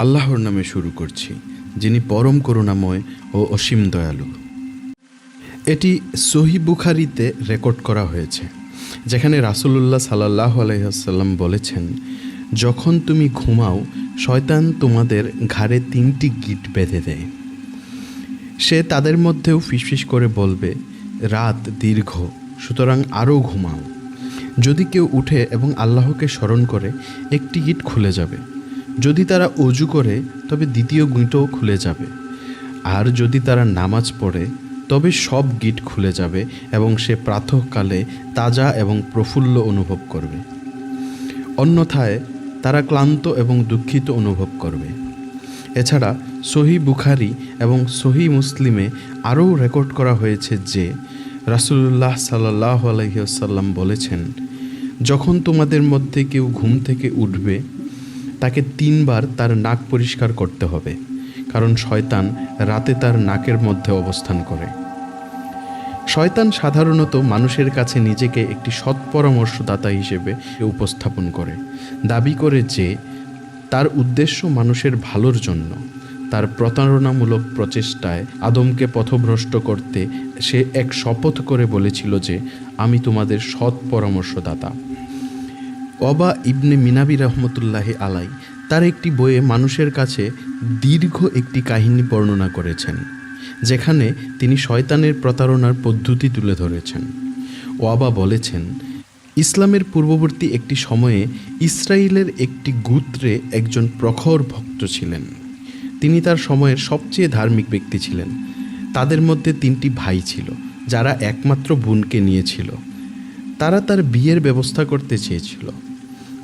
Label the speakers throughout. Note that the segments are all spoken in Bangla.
Speaker 1: আল্লাহর নামে শুরু করছি, যিনি পরম করুণাময় ও অসীম দয়ালু। এটি সহিহ বুখারীতে রেকর্ড করা হয়েছে, যেখানে রাসূলুল্লাহ সাল্লাল্লাহু আলাইহি ওয়াসাল্লাম বলেছেন, যখন তুমি ঘুমাও শয়তান তোমাদের ঘাড়ে 3টি গিঁট বেঁধে দেয়। সে তাদের মধ্যেও ফিসফিস করে বলবে, রাত দীর্ঘ, সুতরাং আরও ঘুমাও। যদি কেউ উঠে এবং আল্লাহকে স্মরণ করে, একটি গিঁট খুলে যাবে। যদি তারা অজু করে, তবে দ্বিতীয় গিঁটও খুলে যাবে। আর যদি তারা নামাজ পড়ে, তবে সব গিঁট খুলে যাবে এবং সে প্রাতঃকালে তাজা এবং প্রফুল্ল অনুভব করবে। অন্যথায় তারা ক্লান্ত এবং দুঃখিত অনুভব করবে। এছাড়া সহিহ বুখারী এবং সহিহ মুসলিমে আরও রেকর্ড করা হয়েছে যে রাসূলুল্লাহ সাল্লাল্লাহু আলাইহি ওয়াসাল্লাম বলেছেন, যখন তোমাদের মধ্যে কেউ ঘুম থেকে উঠবে, তাকে 3 বার তার নাক পরিষ্কার করতে হবে, কারণ শয়তান রাতে তার নাকের মধ্যে অবস্থান করে। শয়তান সাধারণত মানুষের কাছে নিজেকে একটি সৎ পরামর্শদাতা হিসেবে উপস্থাপন করে, দাবি করে যে তার উদ্দেশ্য মানুষের ভালোর জন্য। তার প্রতারণামূলক প্রচেষ্টায় আদমকে পথভ্রষ্ট করতে সে এক শপথ করে বলেছিল যে, আমি তোমাদের সৎ পরামর্শদাতা। ওবাবা ইবনে মিনাবি রহমতুল্লাহি আলাই তার একটি বইয়ে মানুষের কাছে দীর্ঘ একটি কাহিনী বর্ণনা করেছেন, যেখানে তিনি শয়তানের প্রতারণার পদ্ধতি তুলে ধরেছেন। ওবাবা বলেছেন, ইসলামের পূর্ববর্তী একটি সময়ে ইসরায়েলের একটি গোত্রে একজন প্রখর ভক্ত ছিলেন। তিনি তার সময়ের সবচেয়ে ধার্মিক ব্যক্তি ছিলেন। তাদের মধ্যে 3টি ভাই ছিল, যারা একমাত্র বোনকে নিয়েছিল। তারা তার বিয়ের ব্যবস্থা করতে চেয়েছিল।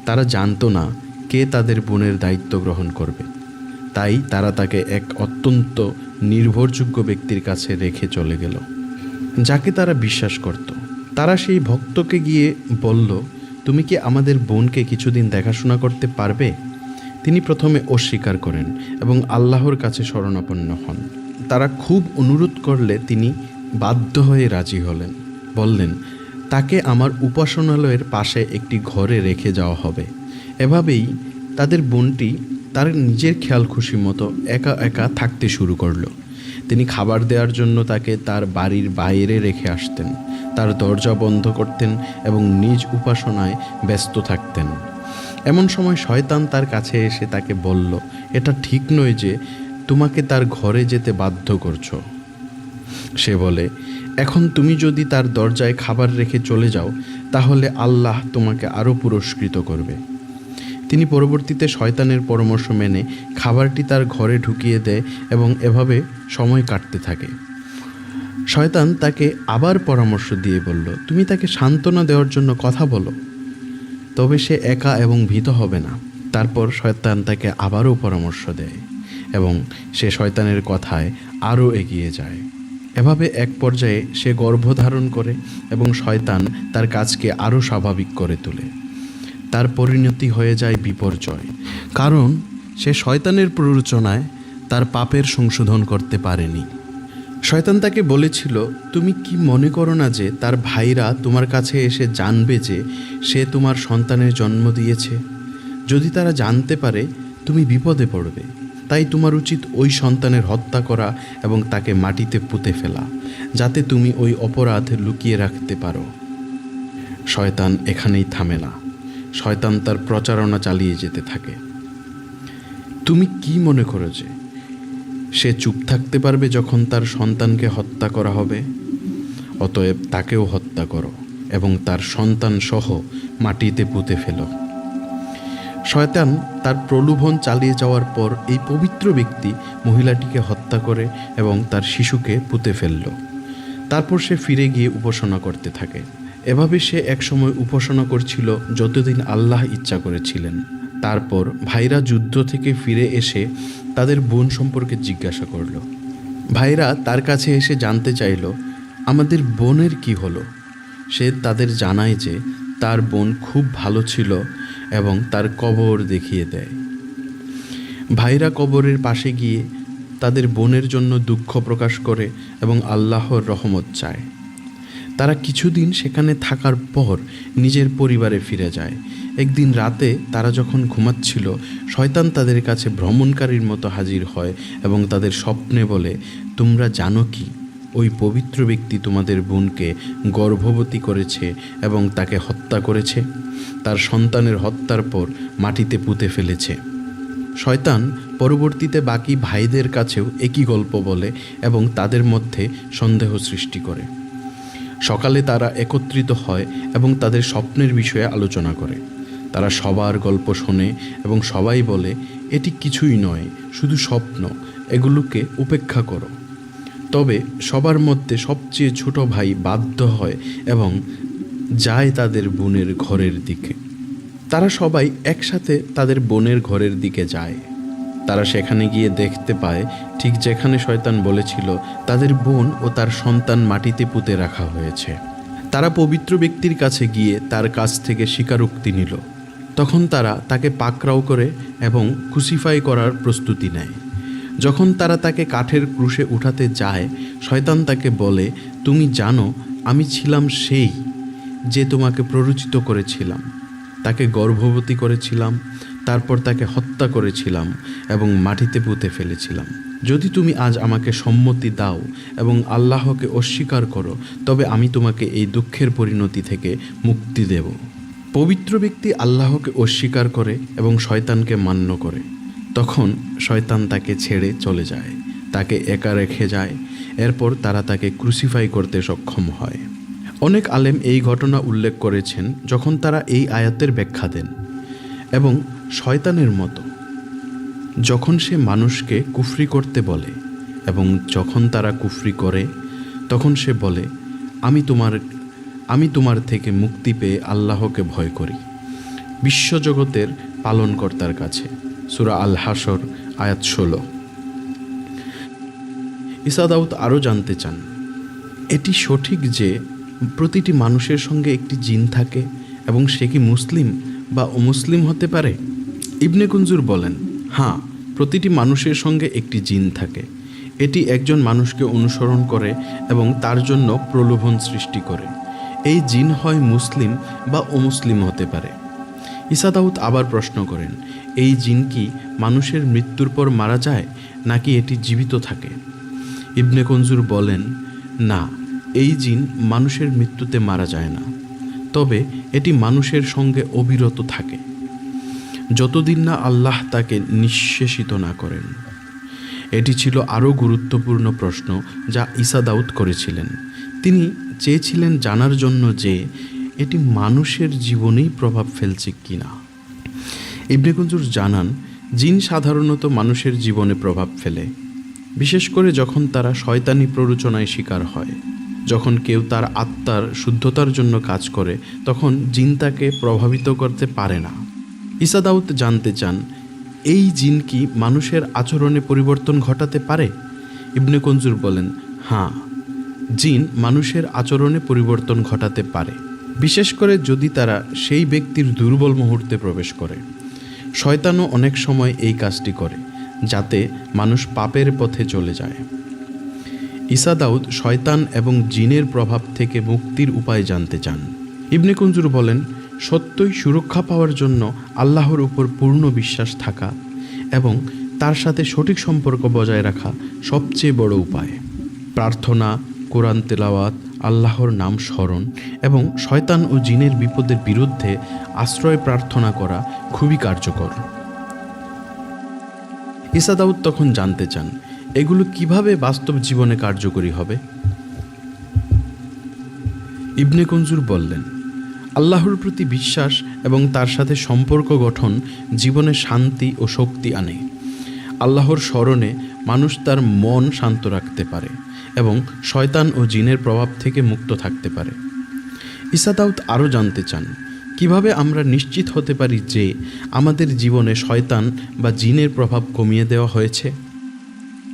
Speaker 1: তারা জানতো না কে তাদের বোনের দায়িত্ব গ্রহণ করবে, তাই তারা তাকে এক অত্যন্ত নির্ভরযোগ্য ব্যক্তির কাছে রেখে চলে গেল, যাকে তারা বিশ্বাস করত। তারা সেই ভক্তকে গিয়ে বলল, তুমি কি আমাদের বোনকে কিছুদিন দেখাশোনা করতে পারবে? তিনি প্রথমে অস্বীকার করেন এবং আল্লাহর কাছে শরণাপন্ন হন। তারা খুব অনুরোধ করলে তিনি বাধ্য হয়ে রাজি হলেন। বললেন, তাকে আমার উপাসনালয়ের পাশে একটি ঘরে রেখে যাওয়া হবে। এভাবেই তাদের বোনটি তার নিজের খেয়াল খুশি মতো একা একা থাকতে শুরু করলো। তিনি খাবার দেওয়ার জন্য তাকে তার বাড়ির বাইরে রেখে আসতেন, তার দরজা বন্ধ করতেন এবং নিজ উপাসনায় ব্যস্ত থাকতেন। এমন সময় শয়তান তার কাছে এসে তাকে বলল, এটা ঠিক নয় যে তোমাকে তার ঘরে যেতে বাধ্য করছো। সে বলে, এখন তুমি যদি তার দরজায় খাবার রেখে চলে যাও, তাহলে আল্লাহ তোমাকে আরও পুরস্কৃত করবে। তিনি পরবর্তীতে শয়তানের পরামর্শ মেনে খাবারটি তার ঘরে ঢুকিয়ে দেয় এবং এভাবে সময় কাটতে থাকে। শয়তান তাকে আবার পরামর্শ দিয়ে বলল, তুমি তাকে সান্ত্বনা দেওয়ার জন্য কথা বলো, তবে সে একা এবং ভীত হবে না। তারপর শয়তান তাকে আবারও পরামর্শ দেয় এবং সে শয়তানের কথায় আরও এগিয়ে যায়। এভাবে এক পর্যায়ে সে গর্ভধারণ করে এবং শয়তান তার কাজকে আরও স্বাভাবিক করে তোলে। তার পরিণতি হয়ে যায় বিপর্যয়, কারণ সে শয়তানের প্ররোচনায় তার পাপের সংশোধন করতে পারেনি। শয়তান তাকে বলেছিল, তুমি কি মনে করো না যে তার ভাইরা তোমার কাছে এসে জানবে যে সে তোমার সন্তানের জন্ম দিয়েছে? যদি তারা জানতে পারে, তুমি বিপদে পড়বে। তাই তোমার উচিত ওই সন্তানের হত্যা করা এবং তাকে মাটিতে পুঁতে ফেলা, যাতে তুমি ওই অপরাধ লুকিয়ে রাখতে পারো। শয়তান এখানেই থামে না। শয়তান তার প্রচারণা চালিয়ে যেতে থাকে। তুমি কি মনে করো যে সে চুপ থাকতে পারবে যখন তার সন্তানকে হত্যা করা হবে? অতএব তাকেও হত্যা করো এবং তার সন্তান সহ মাটিতে পুঁতে ফেলো। শয়তান তার প্রলোভন চালিয়ে যাওয়ার পর এই পবিত্র ব্যক্তি মহিলাটিকে হত্যা করে এবং তার শিশুকে পুঁতে ফেলল। তারপর সে ফিরে গিয়ে উপাসনা করতে থাকে। এভাবে সে একসময় উপাসনা করছিল যতদিন আল্লাহ ইচ্ছা করেছিলেন। তারপর ভাইরা যুদ্ধ থেকে ফিরে এসে তাদের বোন সম্পর্কে জিজ্ঞাসা করল। ভাইরা তার কাছে এসে জানতে চাইল, আমাদের বোনের কি হলো? সে তাদের জানায় যে তার বোন খুব ভালো ছিল এবং তার কবর দেখিয়ে দেয়। ভাইরা কবরের পাশে গিয়ে তাদের বোনের জন্য দুঃখ প্রকাশ করে এবং আল্লাহর রহমত চায়। তারা কিছুদিন সেখানে থাকার পর নিজের পরিবারে ফিরে যায় একদিন রাতে তারা যখন ঘুমাচ্ছিল, শয়তান তাদের কাছে ভ্রমণকারীর মতো হাজির হয় এবং তাদের স্বপ্নে বলে, তোমরা জানো কি ওই পবিত্র ব্যক্তি তোমাদের বোনকে গর্ভবতী করেছে এবং তাকে হত্যা করেছে, তার সন্তানের হত্যার পর মাটিতে পুঁতে ফেলেছে। শয়তান পরবর্তীতে বাকি ভাইদের কাছেও একই গল্প বলে এবং তাদের মধ্যে সন্দেহ সৃষ্টি করে। সকালে তারা একত্রিত হয় এবং তাদের স্বপ্নের বিষয়ে আলোচনা করে। তারা সবার গল্প শোনে এবং সবাই বলে, এটি কিছুই নয়, শুধু স্বপ্ন, এগুলোকে উপেক্ষা করো। তবে সবার মধ্যে সবচেয়ে ছোট ভাই বাধ্য হয় এবং যায় তাদের বোনের ঘরের দিকে। তারা সবাই একসাথে তাদের বোনের ঘরের দিকে যায়। তারা সেখানে গিয়ে দেখতে পায় ঠিক যেখানে শয়তান বলেছিল, তাদের বোন ও তার সন্তান মাটিতে পুঁতে রাখা হয়েছে। তারা পবিত্র ব্যক্তির কাছে গিয়ে তার কাছ থেকে স্বীকারোক্তি নিল। তখন তারা তাকে পাকড়াও করে এবং ক্রুসিফাই করার প্রস্তুতি নেয়। যখন তারা তাকে কাঠের ক্রুশে উঠাতে যায়, শয়তান তাকে বলে, তুমি জানো আমি ছিলাম সেই যে তোমাকে প্ররোচিত করেছিলাম, তাকে গর্ভবতী করেছিলাম, তারপর তাকে হত্যা করেছিলাম এবং মাটিতে পুঁতে ফেলেছিলাম। যদি তুমি আজ আমাকে সম্মতি দাও এবং আল্লাহকে অস্বীকার করো, তবে আমি তোমাকে এই দুঃখের পরিণতি থেকে মুক্তি দেব। পবিত্র ব্যক্তি আল্লাহকে অস্বীকার করে এবং শয়তানকে মান্য করে। তখন শয়তান তাকে ছেড়ে চলে যায়, তাকে একা রেখে যায়। এরপর তারা তাকে ক্রুসিফাই করতে সক্ষম হয়। অনেক আলেম এই ঘটনা উল্লেখ করেছেন যখন তারা এই আয়াতের ব্যাখ্যা দেন। এবং শয়তানের মতো যখন সে মানুষকে কুফরি করতে বলে এবং যখন তারা কুফরি করে, তখন সে বলে, আমি তোমার থেকে মুক্তি পেয়ে আল্লাহকে ভয় করি, বিশ্বজগতের পালনকর্তার কাছে। সূরা আল হাসর আয়াত 16। ঈসা দাউদ আরও জানতে চান, এটি সঠিক যে প্রতিটি মানুষের সঙ্গে একটি জিন থাকে এবং সে কি মুসলিম বা অমুসলিম হতে পারে? ইবনে কুনজুর বলেন, হ্যাঁ, প্রতিটি মানুষের সঙ্গে একটি জিন থাকে। এটি একজন মানুষকে অনুসরণ করে এবং তার জন্য প্রলোভন সৃষ্টি করে। এই জিন হয় মুসলিম বা অমুসলিম হতে পারে। ঈসা দাউদ আবার প্রশ্ন করেন, এই জিন কি মানুষের মৃত্যুর পর মারা যায় নাকি এটি জীবিত থাকে? ইবনে কুনজুর বলেন, না, এই জিন মানুষের মৃত্যুতে মারা যায় না, তবে এটি মানুষের সঙ্গে অবিরত থাকে যতদিন না আল্লাহ তাকে নিঃশেষিত না করেন। এটি ছিল আরও গুরুত্বপূর্ণ প্রশ্ন যা ঈসা দাউদ করেছিলেন। তিনি চেয়েছিলেন জানার জন্য যে এটি মানুষের জীবনেই প্রভাব ফেলছে কিনা। ইবনে কুনজুর জানান, জিন সাধারণত মানুষের জীবনে প্রভাব ফেলে, বিশেষ করে যখন তারা শয়তানি প্ররোচনায় শিকার হয়। যখন কেউ তার আত্মার শুদ্ধতার জন্য কাজ করে, তখন জিন তাকে প্রভাবিত করতে পারে না। ঈসা দাউদ জানতে চান, এই জিন কি মানুষের আচরণে পরিবর্তন ঘটাতে পারে? ইবনে কুনজুর বলেন, হ্যাঁ, জিন মানুষের আচরণে পরিবর্তন ঘটাতে পারে, বিশেষ করে যদি তারা সেই ব্যক্তির দুর্বল মুহূর্তে প্রবেশ করে। শয়তানও অনেক সময় এই কাজটি করে যাতে মানুষ পাপের পথে চলে যায়। ঈসা দাউদ শয়তান এবং জিনের প্রভাব থেকে মুক্তির উপায় জানতে চান। ইবনে কুনজুর বলেন, সত্যই সুরক্ষা পাওয়ার জন্য আল্লাহর উপর পূর্ণ বিশ্বাস থাকা এবং তার সাথে সঠিক সম্পর্ক বজায় রাখা সবচেয়ে বড় উপায়। প্রার্থনা, কোরআন তেলাওয়াত, আল্লাহর নাম স্মরণ এবং শয়তান ও জিনের বিপদের বিরুদ্ধে আশ্রয় প্রার্থনা করা খুবই কার্যকর। ঈসা দাউদ তখন জানতে চান, এগুলো কিভাবে বাস্তব জীবনে কার্যকরী হবে? ইবনে কুনজুর বললেন, আল্লাহর প্রতি বিশ্বাস এবং তার সাথে সম্পর্ক গঠন জীবনে শান্তি ও শক্তি আনে। আল্লাহর স্মরণে মানুষ তার মন শান্ত রাখতে পারে এবং শয়তান ও জিনের প্রভাব থেকে মুক্ত থাকতে পারে। ঈসা দাউদ আরও জানতে চান, কিভাবে আমরা নিশ্চিত হতে পারি যে আমাদের জীবনে শয়তান বা জিনের প্রভাব কমিয়ে দেওয়া হয়েছে?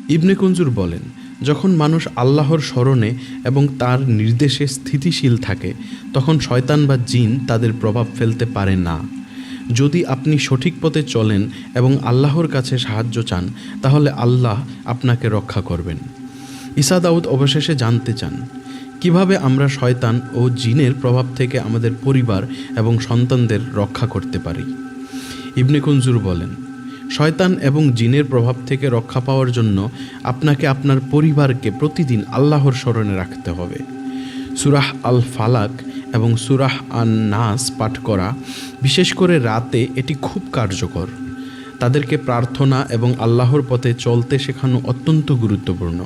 Speaker 1: ইবনে কুনজুর বলেন, যখন মানুষ আল্লাহর স্মরণে এবং তার নির্দেশে স্থিতিশীল থাকে, তখন শয়তান বা জিন তাদের প্রভাব ফেলতে পারে না। যদি আপনি সঠিক পথে চলেন এবং আল্লাহর কাছে সাহায্য চান, তাহলে আল্লাহ আপনাকে রক্ষা করবেন। ঈসা দাউদ অবশেষে জানতে চান, কিভাবে আমরা শয়তান ও জিনের প্রভাব থেকে আমাদের পরিবার এবং সন্তানদের রক্ষা করতে পারি। ইবনে কুনজুর বলেন, শয়তান এবং জিনের প্রভাব থেকে রক্ষা পাওয়ার জন্য আপনাকে আপনার পরিবারকে প্রতিদিন আল্লাহর স্মরণে রাখতে হবে। সূরাহ আল ফালাক এবং সূরাহ আন নাস পাঠ করা, বিশেষ করে রাতে, এটি খুব কার্যকর। তাদেরকে প্রার্থনা এবং আল্লাহর পথে চলতে শেখানো অত্যন্ত গুরুত্বপূর্ণ।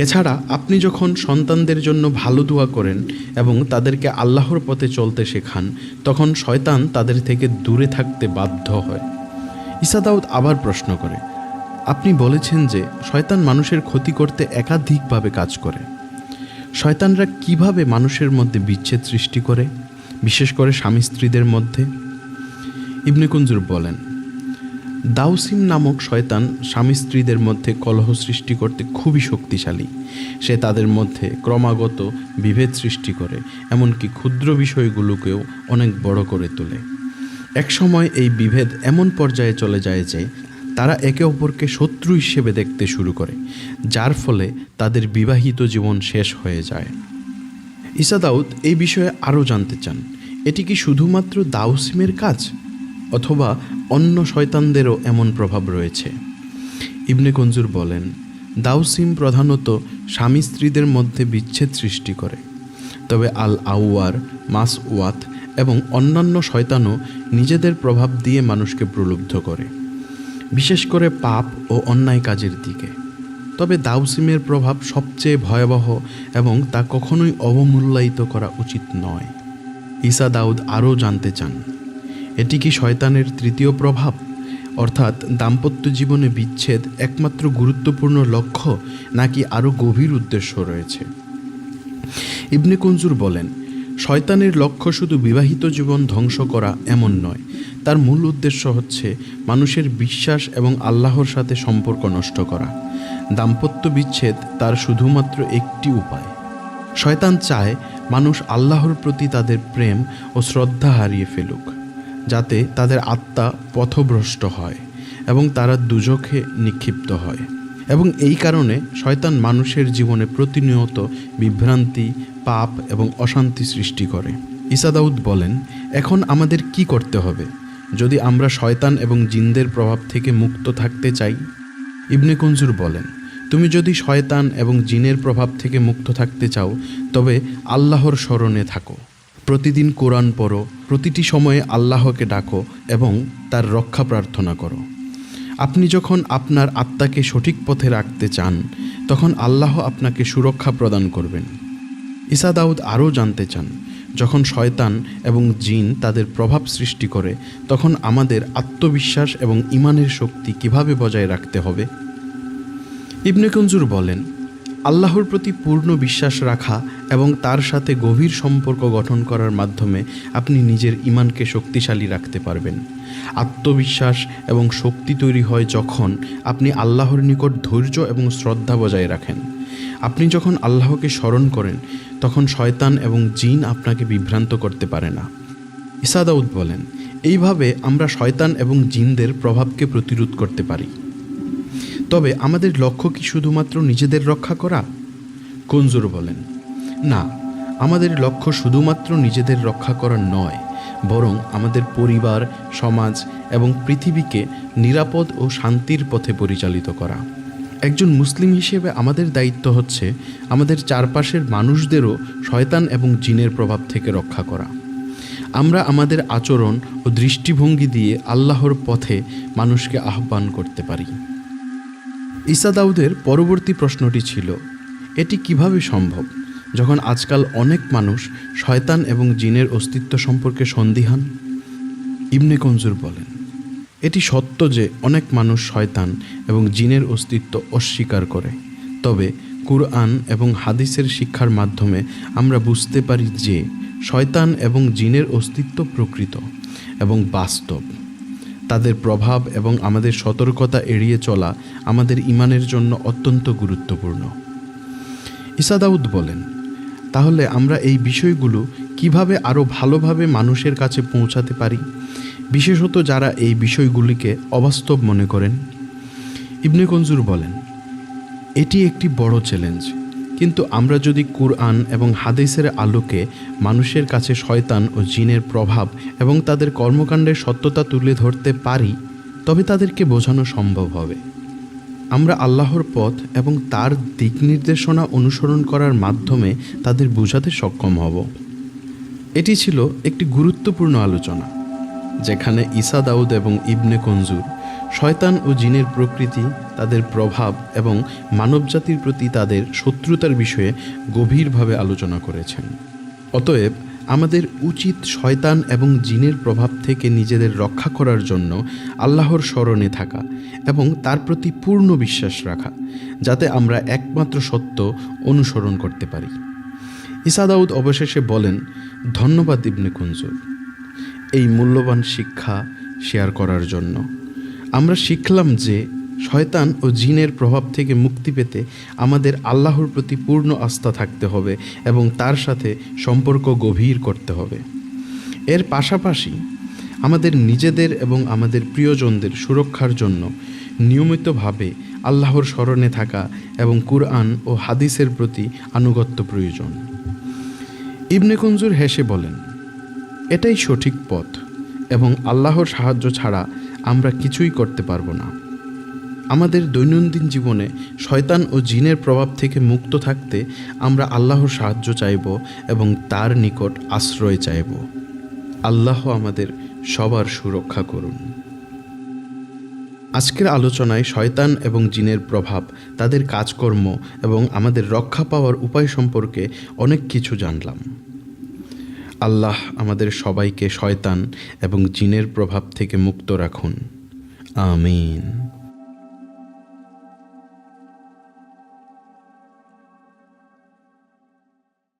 Speaker 1: এছাড়া আপনি যখন সন্তানদের জন্য ভালো দোয়া করেন এবং তাদেরকে আল্লাহর পথে চলতে শেখান, তখন শয়তান তাদের থেকে দূরে থাকতে বাধ্য হয়। ঈসা দাউদ আবার প্রশ্ন করে, আপনি বলেছেন যে শয়তান মানুষের ক্ষতি করতে একাধিকভাবে কাজ করে। শয়তানরা কিভাবে মানুষের মধ্যে বিচ্ছেদ সৃষ্টি করে, বিশেষ করে স্বামী স্ত্রীদের মধ্যে? ইবনে কুনজুর বলেন, দাউসিম নামক শয়তান স্বামী স্ত্রীদের মধ্যে কলহ সৃষ্টি করতে খুবই শক্তিশালী। সে তাদের মধ্যে ক্রমাগত বিভেদ সৃষ্টি করে, এমনকি ক্ষুদ্র বিষয়গুলোকেও অনেক বড় করে তোলে। একসময় এই বিভেদ এমন পর্যায়ে চলে যায় যে তারা একে অপরকে শত্রু হিসেবে দেখতে শুরু করে, যার ফলে তাদের বিবাহিত জীবন শেষ হয়ে যায়। ঈসা দাউদ এই বিষয়ে আরও জানতে চান, এটি কি শুধুমাত্র দাউসিমের কাজ, অথবা অন্য শয়তানদেরও এমন প্রভাব রয়েছে? ইবনে কুনজুর বলেন, দাউসিম প্রধানত স্বামী স্ত্রীদের মধ্যে বিচ্ছেদ সৃষ্টি করে, তবে আল আউয়ার, মাসওয়াত এবং অন্যান্য শয়তানও নিজেদের প্রভাব দিয়ে মানুষকে প্রলুব্ধ করে, বিশেষ করে পাপ ও অন্যায় কাজের দিকে। তবে দাউসিমের প্রভাব সবচেয়ে ভয়াবহ এবং তা কখনোই অবমূল্যায়িত করা উচিত নয়। ঈসা দাউদ আরও জানতে চান, এটি কি শয়তানের তৃতীয় প্রভাব, অর্থাৎ দাম্পত্য জীবনে বিচ্ছেদ একমাত্র গুরুত্বপূর্ণ লক্ষ্য, নাকি আরও গভীর উদ্দেশ্য রয়েছে? ইবনে কুনজুর বলেন, শয়তানের লক্ষ্য শুধু বিবাহিত জীবন ধ্বংস করা এমন নয়, তার মূল উদ্দেশ্য হচ্ছে মানুষের বিশ্বাস এবং আল্লাহর সাথে সম্পর্ক নষ্ট করা। দাম্পত্য বিচ্ছেদ তার শুধুমাত্র একটি উপায়। শয়তান চায় মানুষ আল্লাহর প্রতি তাদের প্রেম ও শ্রদ্ধা হারিয়ে ফেলুক, যাতে তাদের আত্মা পথভ্রষ্ট হয় এবং তারা দুজখে নিক্ষিপ্ত হয়। এবং এই কারণে শয়তান মানুষের জীবনে প্রতিনিয়ত বিভ্রান্তি, পাপ এবং অশান্তি সৃষ্টি করে। ঈসা দাউদ বলেন, এখন আমাদের কি করতে হবে যদি আমরা শয়তান এবং জিনদের প্রভাব থেকে মুক্ত থাকতে চাই? ইবনে কুনজুর বলেন, তুমি যদি শয়তান এবং জিনের প্রভাব থেকে মুক্ত থাকতে চাও, তবে আল্লাহর স্মরণে থাকো, প্রতিদিন কোরআন পড়ো, প্রতিটি সময়ে আল্লাহকে ডাকো এবং তার রক্ষা প্রার্থনা করো। আপনি যখন আপনার আত্মাকে সঠিক পথে রাখতে চান, তখন আল্লাহ আপনাকে সুরক্ষা প্রদান করবেন। ঈসা দাউদ আরও জানতে চান, যখন শয়তান এবং জিন তাদের প্রভাব সৃষ্টি করে, তখন আমাদের আত্মবিশ্বাস এবং ঈমানের শক্তি কিভাবে বজায় রাখতে হবে? ইবনে কুনজুর বলেন, আল্লাহর প্রতি পূর্ণ বিশ্বাস রাখা এবং তার সাথে গভীর সম্পর্ক গঠন করার মাধ্যমে আপনি নিজের ঈমানকে শক্তিশালী রাখতে পারবেন। আত্মবিশ্বাস এবং শক্তি তৈরি হয় যখন আপনি আল্লাহর নিকট ধৈর্য এবং শ্রদ্ধা বজায় রাখেন। আপনি যখন আল্লাহকে স্মরণ করেন, তখন শয়তান এবং জিন আপনাকে বিভ্রান্ত করতে পারে না। ঈসা দাউদ বলেন, এইভাবে আমরা শয়তান এবং জিনদের প্রভাবকে প্রতিরোধ করতে পারি। তবে আমাদের লক্ষ্য কি শুধুমাত্র নিজেদের রক্ষা করা? কুনজুর বলেন, না, আমাদের লক্ষ্য শুধুমাত্র নিজেদের রক্ষা করা নয়, বরং আমাদের পরিবার, সমাজ এবং পৃথিবীকে নিরাপদ ও শান্তির পথে পরিচালিত করা। একজন মুসলিম হিসেবে আমাদের দায়িত্ব হচ্ছে আমাদের চারপাশের মানুষদেরও শয়তান এবং জিনের প্রভাব থেকে রক্ষা করা। আমরা আমাদের আচরণ ও দৃষ্টিভঙ্গি দিয়ে আল্লাহর পথে মানুষকে আহ্বান করতে পারি। ঈসা দাউদের পরবর্তী প্রশ্নটি ছিল, এটি কিভাবে সম্ভব যখন আজকাল অনেক মানুষ শয়তান এবং জিনের অস্তিত্ব সম্পর্কে সন্দিহান? ইবনে কুনজুর বলেন, এটি সত্য যে অনেক মানুষ শয়তান এবং জিনের অস্তিত্ব অস্বীকার করে, তবে কুরআন এবং হাদিসের শিক্ষার মাধ্যমে আমরা বুঝতে পারি যে শয়তান এবং জিনের অস্তিত্ব প্রকৃত এবং বাস্তব। তাদের প্রভাব এবং আমাদের সতর্কতা এড়িয়ে চলা আমাদের ঈমানের জন্য অত্যন্ত গুরুত্বপূর্ণ। ঈসা দাউদ বলেন, তাহলে আমরা এই বিষয়গুলো কিভাবে আরও ভালোভাবে মানুষের কাছে পৌঁছাতে পারি, বিশেষত যারা এই বিষয়গুলিকে অবাস্তব মনে করেন? ইবনে কুনজুর বলেন, এটি একটি বড় চ্যালেঞ্জ, কিন্তু আমরা যদি কুরআন এবং হাদিসের আলোকে মানুষের কাছে শয়তান ও জিনের প্রভাব এবং তাদের কর্মকাণ্ডের সত্যতা তুলে ধরতে পারি, তবে তাদেরকে বোঝানো সম্ভব হবে। আমরা আল্লাহর পথ এবং তার দিক নির্দেশনা অনুসরণ করার মাধ্যমে তাদের বোঝাতে সক্ষম হব। এটি ছিল একটি গুরুত্বপূর্ণ আলোচনা, যেখানে ঈসা দাউদ এবং ইবনে কনজুর শয়তান ও জিনের প্রকৃতি, তাদের প্রভাব এবং মানবজাতির প্রতি তাদের শত্রুতার বিষয়ে গভীরভাবে আলোচনা করেছেন। অতএব আমাদের উচিত শয়তান এবং জিনের প্রভাব থেকে নিজেদের রক্ষা করার জন্য আল্লাহর শরণে থাকা এবং তার প্রতি পূর্ণ বিশ্বাস রাখা, যাতে আমরা একমাত্র সত্য অনুসরণ করতে পারি। ঈসা দাউদ অবশেষে বলেন, ধন্যবাদ ইবনে কনজুর এই মূল্যবান শিক্ষা শেয়ার করার জন্য। আমরা শিখলাম যে শয়তান ও জিনের প্রভাব থেকে মুক্তি পেতে আমাদের আল্লাহর প্রতি পূর্ণ আস্থা থাকতে হবে এবং তার সাথে সম্পর্ক গভীর করতে হবে। এর পাশাপাশি আমাদের নিজেদের এবং আমাদের প্রিয়জনদের সুরক্ষার জন্য নিয়মিতভাবে আল্লাহর শরণে থাকা এবং কুরআন ও হাদিসের প্রতি আনুগত্য প্রয়োজন। ইবনে কনজুর হেসে বলেন, এটাই সঠিক পথ এবং আল্লাহর সাহায্য ছাড়া আমরা কিছুই করতে পারবো না। আমাদের দৈনন্দিন জীবনে শয়তান ও জিনের প্রভাব থেকে মুক্ত থাকতে আমরা আল্লাহর সাহায্য চাইব এবং তার নিকট আশ্রয় চাইব। আল্লাহ আমাদের সবার সুরক্ষা করুন। আজকের আলোচনায় শয়তান এবং জিনের প্রভাব, তাদের কাজকর্ম এবং আমাদের রক্ষা পাওয়ার উপায় সম্পর্কে অনেক কিছু জানলাম। আল্লাহ আমাদের সবাইকে শয়তান এবং জিনের প্রভাব থেকে মুক্ত রাখুন। আমিন।